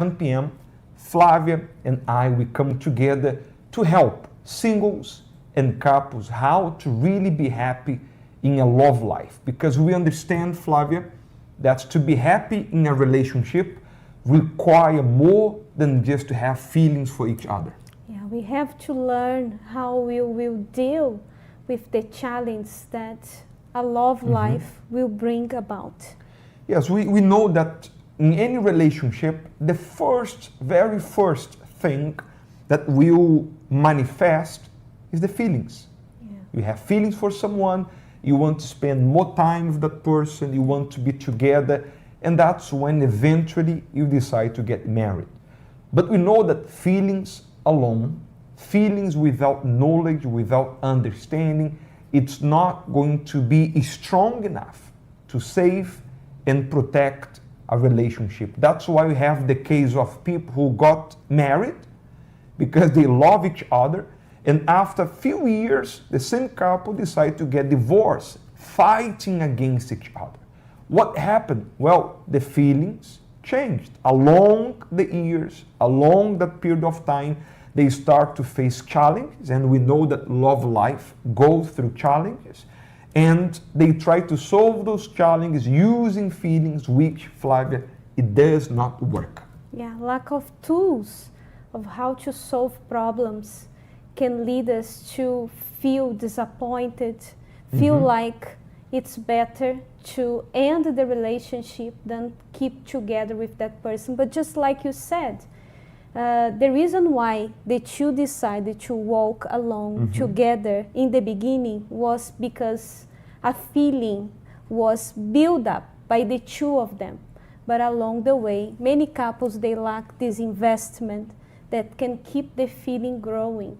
7 p.m., Flavia and I, we come together to help singles and couples how to really be happy in a love life. Because we understand, Flavia, that to be happy in a relationship require more than just to have feelings for each other. Yeah, we have to learn how we will deal with the challenge that a love life will bring about. Yes, we know that in any relationship, the very first thing that will manifest is the feelings. Yeah. You have feelings for someone, you want to spend more time with that person, you want to be together, and that's when eventually you decide to get married. But we know that feelings alone, feelings without knowledge, without understanding, it's not going to be strong enough to save and protect a relationship. That's why we have the case of people who got married because they love each other, and after a few years, the same couple decide to get divorced, fighting against each other. What happened? Well, the feelings changed. Along the years, along that period of time, they start to face challenges, and we know that love life goes through challenges, and they try to solve those challenges using feelings, which, Flavia, it does not work. Yeah, lack of tools of how to solve problems can lead us to feel disappointed, feel like it's better to end the relationship than keep together with that person. But just like you said, the reason why the two decided to walk along together in the beginning was because a feeling was built up by the two of them. But along the way, many couples, they lack this investment that can keep the feeling growing.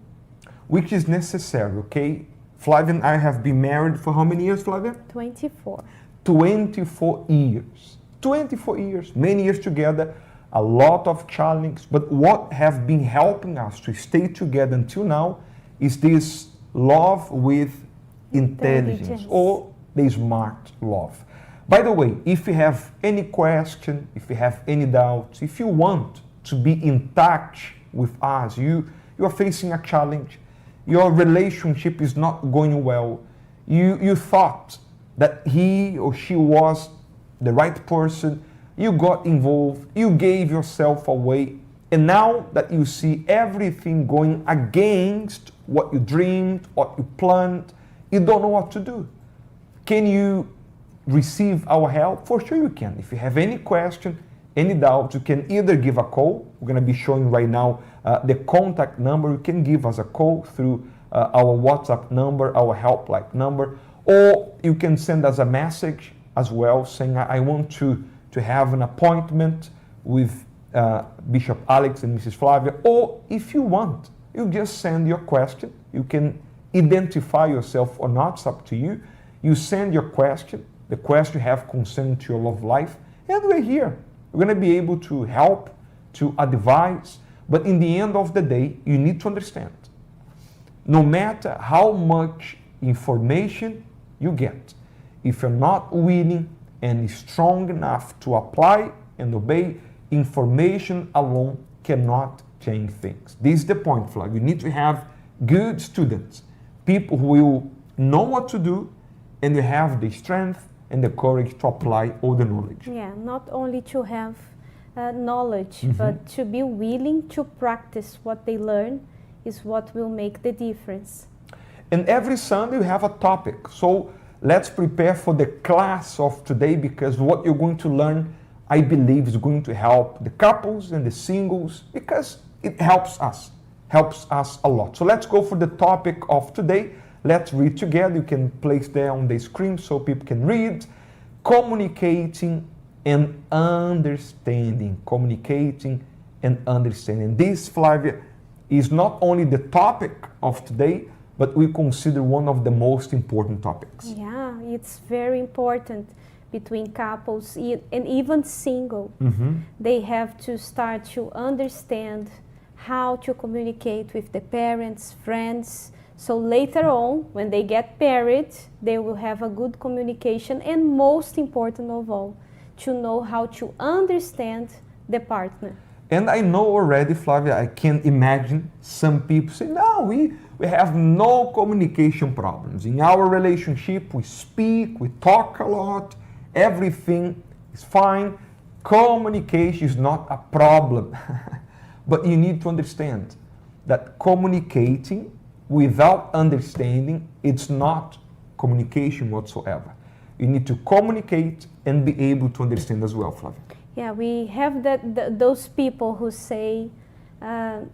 Which is necessary, okay? Flavia and I have been married for how many years, Flavia? 24. 24 years. 24 years, many years together, a lot of challenges. But what have been helping us to stay together until now is this love with intelligence, or the smart love. By the way, if you have any question, if you have any doubts, if you want to be in touch with us, you are facing a challenge, your relationship is not going well, you thought that he or she was the right person, you got involved, you gave yourself away, and now that you see everything going against what you dreamed, what you planned, you don't know what to do. Can you receive our help? For sure you can. If you have any question, any doubt, you can either give a call. We're going to be showing right now the contact number. You can give us a call through our WhatsApp number, our Helpline number, or you can send us a message as well saying, I want to have an appointment with Bishop Alex and Mrs. Flavia. Or if you want, you just send your question. You can identify yourself or not, it's up to you. You send your question, the question you have concerning to your love life, and we're here. We're going to be able to help, to advise, but in the end of the day, you need to understand, no matter how much information you get, if you're not willing and strong enough to apply and obey, information alone cannot change things. This is the point, Flag. You need to have good students, people who will know what to do, and you have the strength and the courage to apply all the knowledge. Yeah, not only to have knowledge, but to be willing to practice what they learn is what will make the difference. And every Sunday we have a topic. So let's prepare for the class of today, because what you're going to learn, I believe, is going to help the couples and the singles, because it helps us a lot. So let's go for the topic of today. Let's read together. You can place there on the screen so people can read. Communicating and understanding. Communicating and understanding. This, Flavia, is not only the topic of today, but we consider one of the most important topics. Yeah, it's very important between couples and even single. They have to start to understand how to communicate with the parents, friends. So later on, when they get married, they will have a good communication, and most important of all, to know how to understand the partner. And I know already, Flavia, I can imagine some people say, no, we have no communication problems. In our relationship, we speak, we talk a lot, everything is fine. Communication is not a problem. But you need to understand that communicating without understanding, it's not communication whatsoever. You need to communicate and be able to understand as well, Flavia. Yeah, we have those people who say,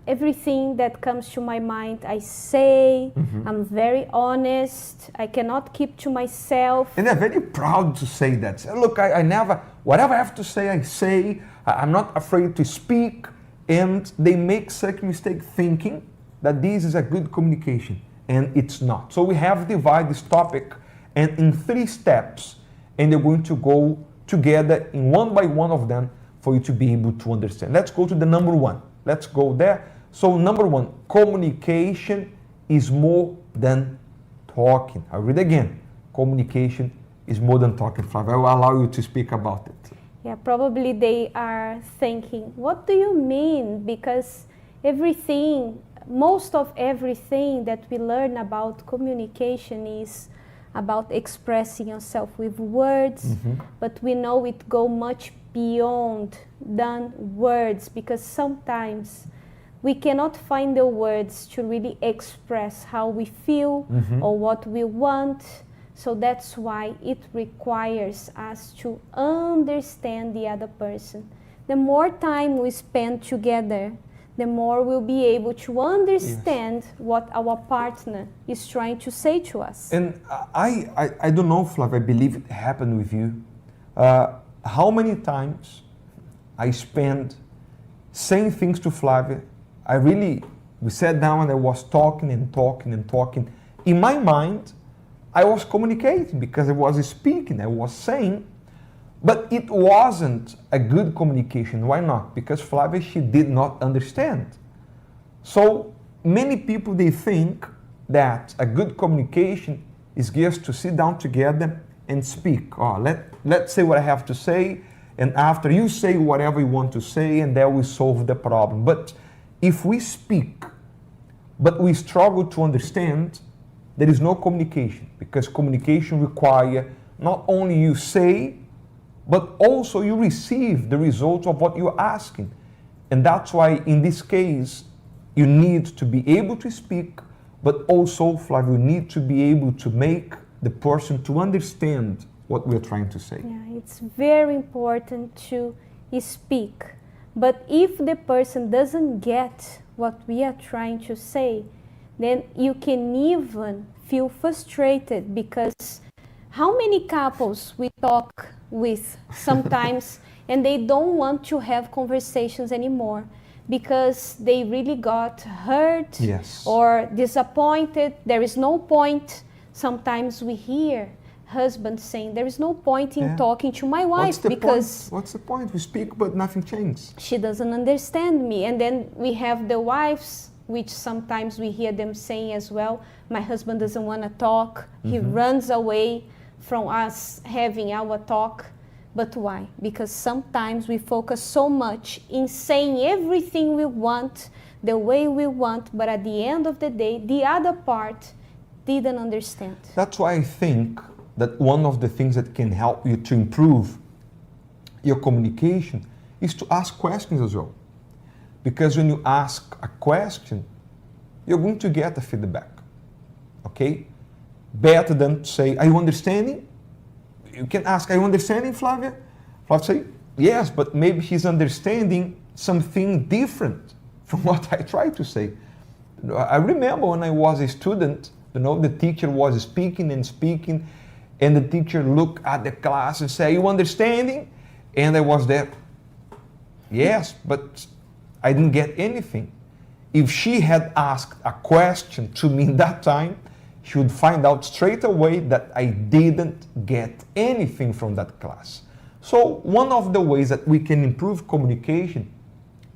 everything that comes to my mind, I say, I'm very honest, I cannot keep to myself. And they're very proud to say that. Say, look, I never, whatever I have to say, I say. I'm not afraid to speak. And they make such mistake thinking that this is a good communication, and it's not. So we have divided this topic and in 3 steps, and they're going to go together in one by one of them for you to be able to understand. Let's go to the number 1. Let's go there. So number 1, communication is more than talking. I'll read again. Communication is more than talking, Flavia. I will allow you to speak about it. Yeah, probably they are thinking, what do you mean? Because most of everything that we learn about communication is about expressing yourself with words, but we know it go much beyond than words, because sometimes we cannot find the words to really express how we feel or what we want. So that's why it requires us to understand the other person. The more time we spend together, the more we'll be able to understand what our partner is trying to say to us. And I don't know, Flavia, I believe it happened with you. How many times I spent saying things to Flavia, we sat down and I was talking and talking and talking. In my mind, I was communicating because I was speaking, I was saying, but it wasn't a good communication. Why not? Because Flavia, she did not understand. So many people, they think that a good communication is just to sit down together and speak. Oh, let's say what I have to say, and after you say whatever you want to say, and then we solve the problem. But if we speak, but we struggle to understand, there is no communication, because communication requires not only you say, but also you receive the results of what you're asking. And that's why in this case, you need to be able to speak, but also, Flavia, you need to be able to make the person to understand what we're trying to say. Yeah, it's very important to speak. But if the person doesn't get what we are trying to say, then you can even feel frustrated, because how many couples we talk with sometimes and they don't want to have conversations anymore because they really got hurt or disappointed. There is no point. Sometimes we hear husbands saying, there is no point in talking to my wife because... What's the point? We speak, but nothing changes. She doesn't understand me. And then we have the wives, which sometimes we hear them saying as well, my husband doesn't want to talk. He runs away from us having our talk. But why? Because sometimes we focus so much in saying everything we want, the way we want, but at the end of the day, the other part didn't understand. That's why I think that one of the things that can help you to improve your communication is to ask questions as well. Because when you ask a question, you're going to get a feedback, okay? Better than to say, are you understanding? You can ask, are you understanding, Flavia? Flavia say, yes, but maybe she's understanding something different from what I tried to say. I remember when I was a student, the teacher was speaking, and the teacher looked at the class and said, are you understanding? And I was there, yes, but I didn't get anything. If she had asked a question to me that time, she would find out straight away that I didn't get anything from that class. So one of the ways that we can improve communication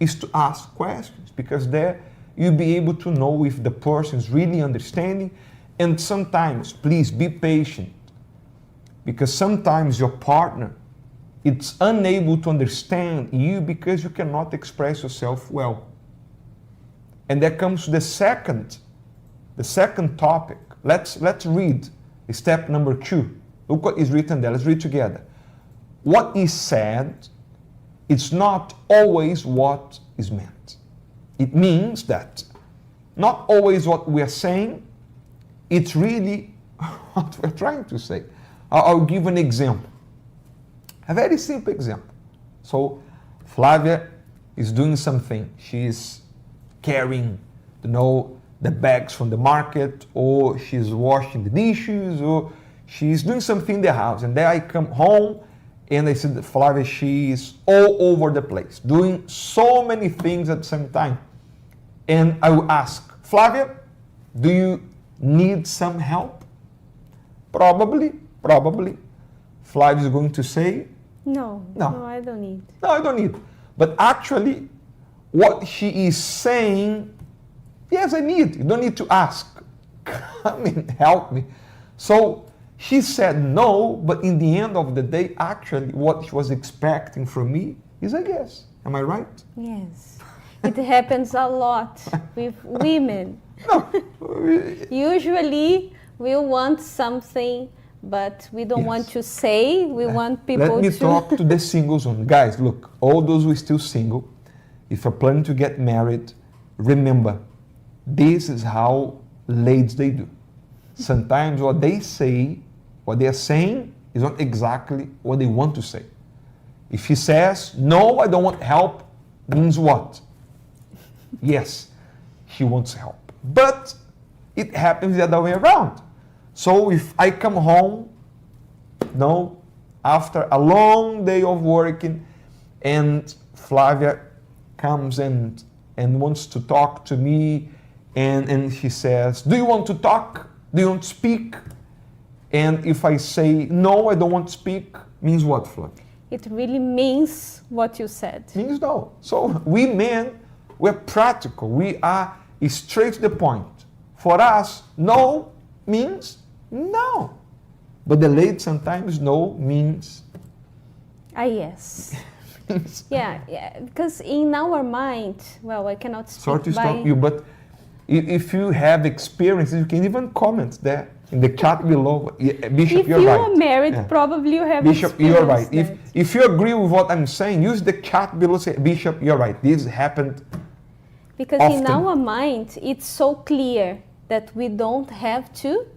is to ask questions, because there you'll be able to know if the person is really understanding. And sometimes, please be patient, because sometimes your partner, it's unable to understand you because you cannot express yourself well. And that comes to the second topic. Let's read step number 2. Look what is written there. Let's read together. What is said, it's not always what is meant. It means that not always what we are saying, it's really what we're trying to say. I'll give an example. A very simple example. So Flavia is doing something. She's carrying, the bags from the market, or she's washing the dishes, or she's doing something in the house. And then I come home and I see that Flavia, she's all over the place, doing so many things at the same time. And I will ask, Flavia, do you need some help? Probably. Flavia is going to say, No, I don't need. No, I don't need. But actually, what she is saying, yes, I need. You don't need to ask. Come and help me. So she said no, but in the end of the day, actually, what she was expecting from me is a yes. Am I right? Yes. It happens a lot with women. No. Usually, we want something, but we don't want to say. We want people to... Let me talk to the singles on. Guys, look, all those who are still single, if you're planning to get married, remember, this is how ladies they do. Sometimes what they say, what they are saying, is not exactly what they want to say. If he says, no, I don't want help, means what? Yes, he wants help. But it happens the other way around. So if I come home, after a long day of working, and Flavia comes and wants to talk to me, and she says, do you want to talk? Do you want to speak? And if I say, no, I don't want to speak, means what, Flavia? It really means what you said. Means no. So we men, we're practical. We are straight to the point. For us, no means no. But the lady sometimes no means yes. Yeah, because in our mind, well, I cannot speak. Sorry to stop you, but if you have experiences, you can even comment there in the chat below. Bishop, you're right. If you are married, probably you have Bishop, you're right. If you agree with what I'm saying, use the chat below. Say, Bishop, you're right. This happened because often. In our mind, it's so clear that we don't have to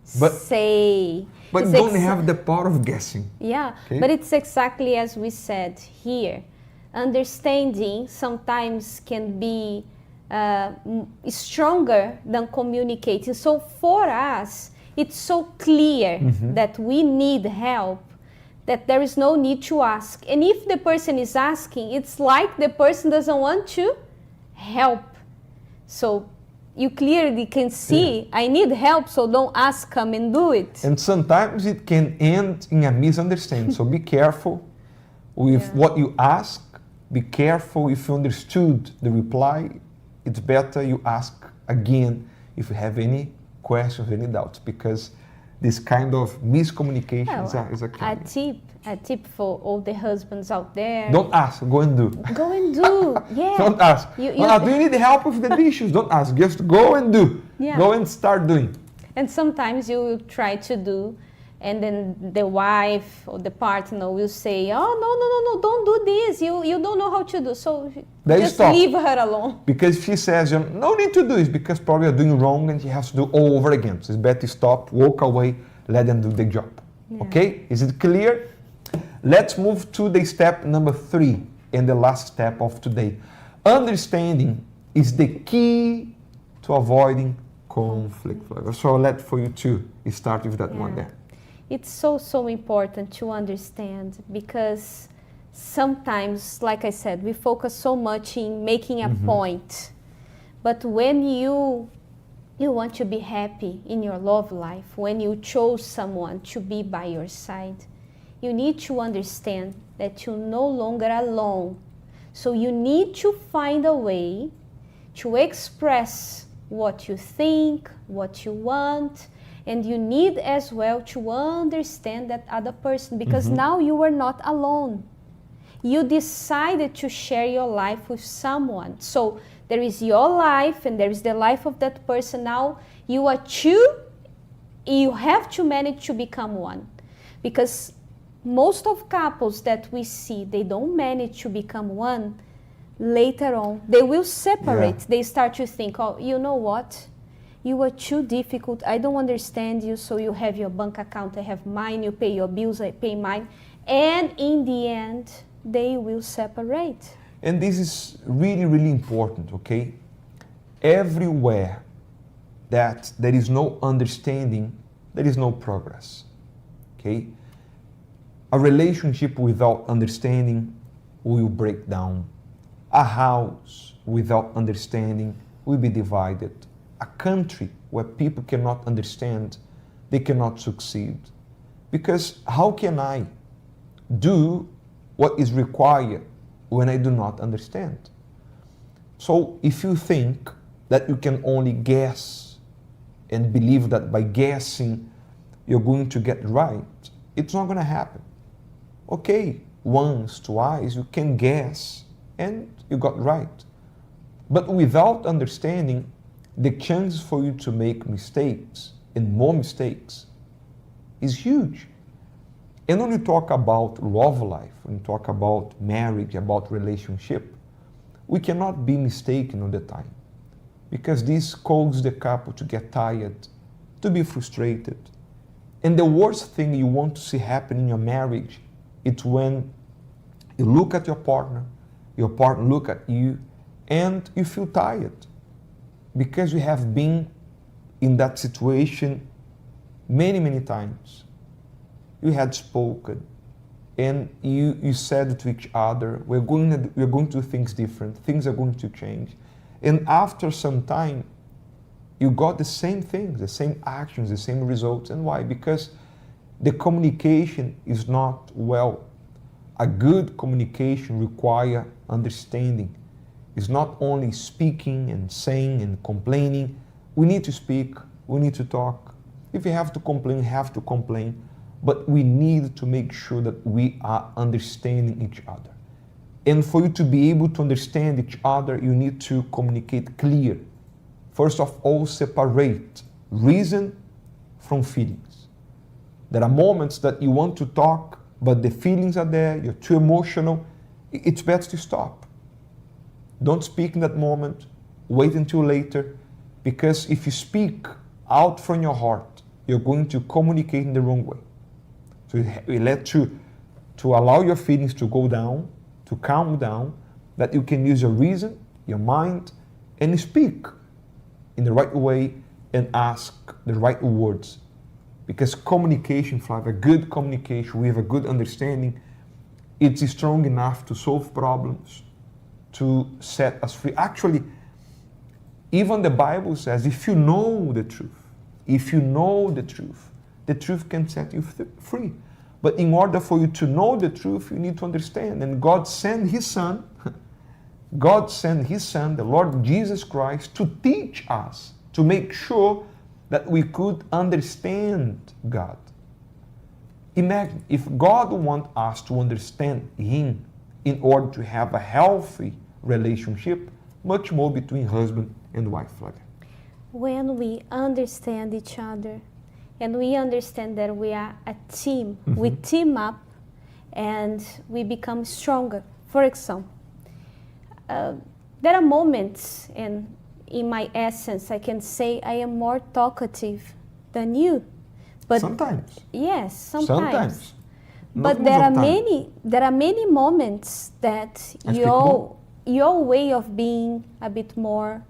say. But you don't have the power of guessing. Yeah, okay? But it's exactly as we said here. Understanding sometimes can be stronger than communicating. So for us, it's so clear that we need help, that there is no need to ask. And if the person is asking, it's like the person doesn't want to help. So you clearly can see, I need help, so don't ask, come and do it. And sometimes it can end in a misunderstanding. So be careful with what you ask. Be careful if you understood the reply. It's better you ask again if you have any questions, any doubts, because this kind of miscommunication is a killer. A tip for all the husbands out there. Don't ask, go and do. Go and do, yeah. Don't ask. Do you need help with the dishes? Don't ask, just go and do. Yeah. Go and start doing. And sometimes you will try to do, and then the wife or the partner will say, oh, no, don't do this. You don't know how to do. So just leave her alone. Because she says, no need to do this, because probably you're doing wrong and she has to do all over again. So it's better to stop, walk away, let them do the job. Yeah. Okay? Is it clear? Let's move to the step number 3 and the last step of today. Understanding is the key to avoiding conflict. So let's for you to start with that one there. It's so important to understand, because sometimes, like I said, we focus so much in making a point. But when you want to be happy in your love life, when you chose someone to be by your side, you need to understand that you're no longer alone. So you need to find a way to express what you think, what you want, And you need as well to understand that other person, because now you are not alone. You decided to share your life with someone. So there is your life and there is the life of that person. Now you are two, you have to manage to become one. Because most of couples that we see, they don't manage to become one. Later on, they will separate. Yeah. They start to think, oh, you know what? You are too difficult. I don't understand you. So you have your bank account, I have mine. You pay your bills, I pay mine. And in the end, they will separate. And this is really, really important, okay? Everywhere that there is no understanding, there is no progress, okay? A relationship without understanding will break down. A house without understanding will be divided. A country where people cannot understand, they cannot succeed. Because how can I do what is required when I do not understand? So if you think that you can only guess and believe that by guessing you're going to get right, it's not going to happen. Okay, once, twice, you can guess and you got right. But without understanding, the chance for you to make mistakes and more mistakes is huge. And when you talk about love life, when you talk about marriage, about relationship, we cannot be mistaken all the time. Because this causes the couple to get tired, to be frustrated. And the worst thing you want to see happen in your marriage, it's when you look at your partner look at you, and you feel tired. Because you have been in that situation many, many times. You had spoken, and you said to each other, we're going to do things different, things are going to change. And after some time, you got the same things, the same actions, the same results. And why? Because the communication is not well. A good communication requires understanding. It's not only speaking and saying and complaining. We need to speak, we need to talk. If you have to complain, but we need to make sure that we are understanding each other. And for you to be able to understand each other, you need to communicate clear. First of all, separate reason from feelings. There are moments that you want to talk, but the feelings are there, you're too emotional. It's best to stop. Don't speak in that moment, wait until later, because if you speak out from your heart, you're going to communicate in the wrong way. So you let to allow your feelings to go down, to calm down, that you can use your reason, your mind, and speak in the right way and ask the right words. Because communication, Flavia, good communication, we have a good understanding, it's strong enough to solve problems, to set us free. Actually, even the Bible says, if you know the truth, the truth can set you free. But in order for you to know the truth, you need to understand. And God sent His Son, the Lord Jesus Christ, to teach us, to make sure that we could understand God. Imagine if God wants us to understand Him in order to have a healthy relationship, much more between husband and wife. When we understand each other and we understand that we are a team, we team up and we become stronger. For example, there are moments, and in my essence, I can say I am more talkative than you. But sometimes. Yes, sometimes. Not But there most are many moments that your way of being a bit more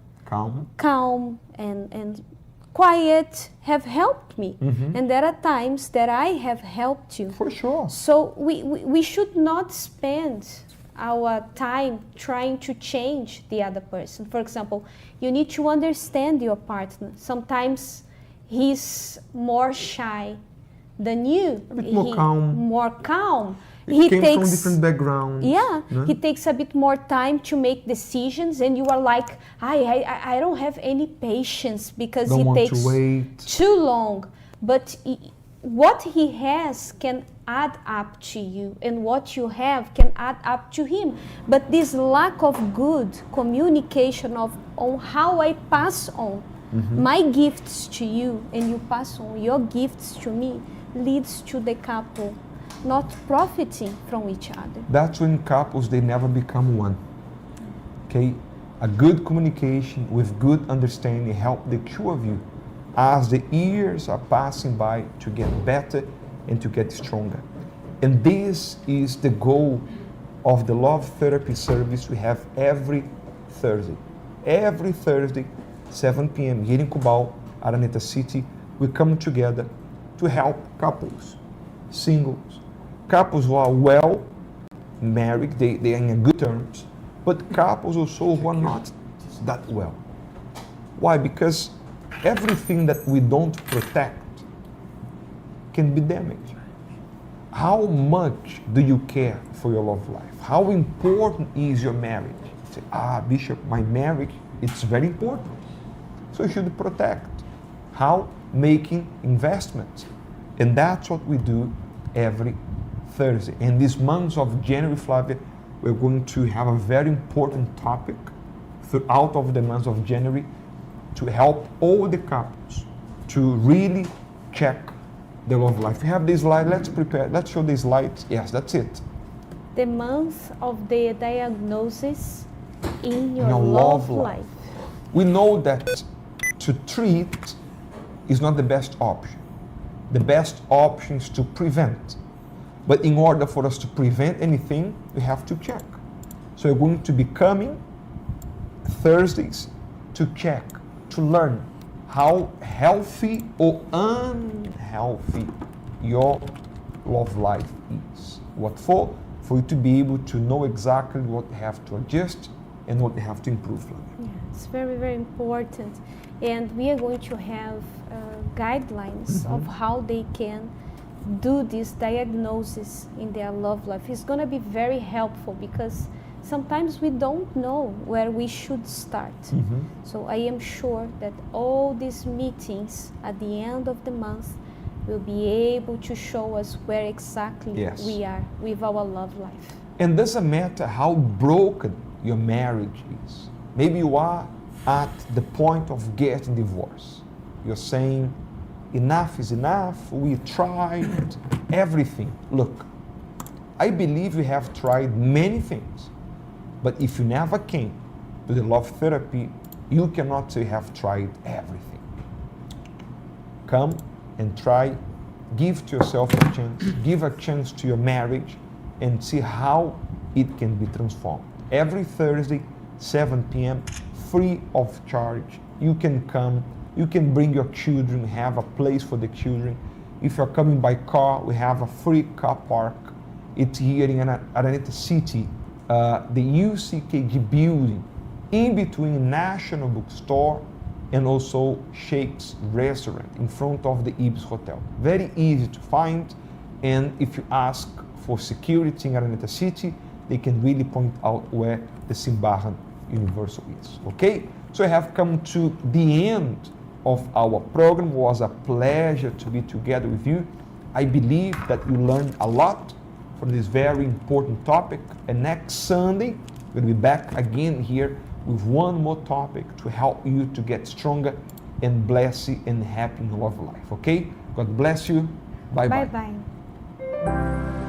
calm and quiet have helped me. And there are times that I have helped you. For sure. So we should not spend our time trying to change the other person. For example, you need to understand your partner. Sometimes he's more shy than you. A bit more calm. He came takes from different backgrounds. Yeah, he takes a bit more time to make decisions, and you are like, I don't have any patience because Don't he want takes to wait. too long. but what he has can add up to you, and what you have can add up to him. But this lack of good communication on how I pass on my gifts to you, and you pass on your gifts to me, leads to the couple not profiting from each other. That's when couples, they never become one. Okay? A good communication with good understanding help the two of you as the years are passing by to get better and to get stronger. And this is the goal of the love therapy service we have every Thursday. Every Thursday, 7 p.m. here in Cubao, Araneta City, we come together to help couples, singles, couples who are well married, they are in good terms, but couples also who are not that well. Why? Because everything that we don't protect can be damaged. How much do you care for your love life? How important is your marriage? You say, Bishop, my marriage, it's very important. So you should protect. How? Making investments. And that's what we do every Thursday. In this month of January, Flavia, we're going to have a very important topic throughout of the month of January to help all the couples to really check the love life. We have this slide, let's show these slides. Yes, that's it. The month of the diagnosis in your love life. We know that to treat is not the best option. The best option is to prevent. But in order for us to prevent anything, we have to check. So we're going to be coming Thursdays to check, to learn how healthy or unhealthy your love life is. What for? For you to be able to know exactly what you have to adjust and what you have to improve. Yeah, it's very, very important. And we are going to have guidelines of how they can do this diagnosis in their love life. It's going to be very helpful because sometimes we don't know where we should start. So I am sure that all these meetings at the end of the month will be able to show us where exactly we are with our love life. And doesn't matter how broken your marriage is. Maybe you are at the point of getting divorced. You're saying, enough is enough, we tried everything. Look, I believe we have tried many things, but if you never came to the love therapy, you cannot say you have tried everything. Come and try, give to yourself a chance, give a chance to your marriage and see how it can be transformed. Every Thursday, 7 p.m., free of charge. You can come, you can bring your children, have a place for the children. If you're coming by car, we have a free car park. It's here in Araneta City, the UCKG building, in between National Bookstore and also Shake's Restaurant, in front of the Ibis Hotel. Very easy to find, and if you ask for security in Araneta City, they can really point out where the Simbahan Universal is, okay? So I have come to the end of our program. It was a pleasure to be together with you. I believe that you learned a lot from this very important topic. And next Sunday, we'll be back again here with one more topic to help you to get stronger and blessed and happy in love life, okay? God bless you. Bye-bye. Bye-bye.